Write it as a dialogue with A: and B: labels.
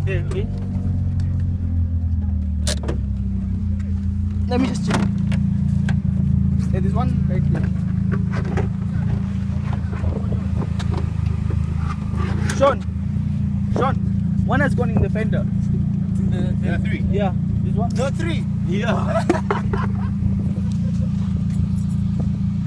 A: Hey, okay. Let me just check. Hey, there's one right there. Sean, one has gone in the fender.
B: Yeah, 3.
A: Yeah, this one.
B: No, 3.
A: Yeah.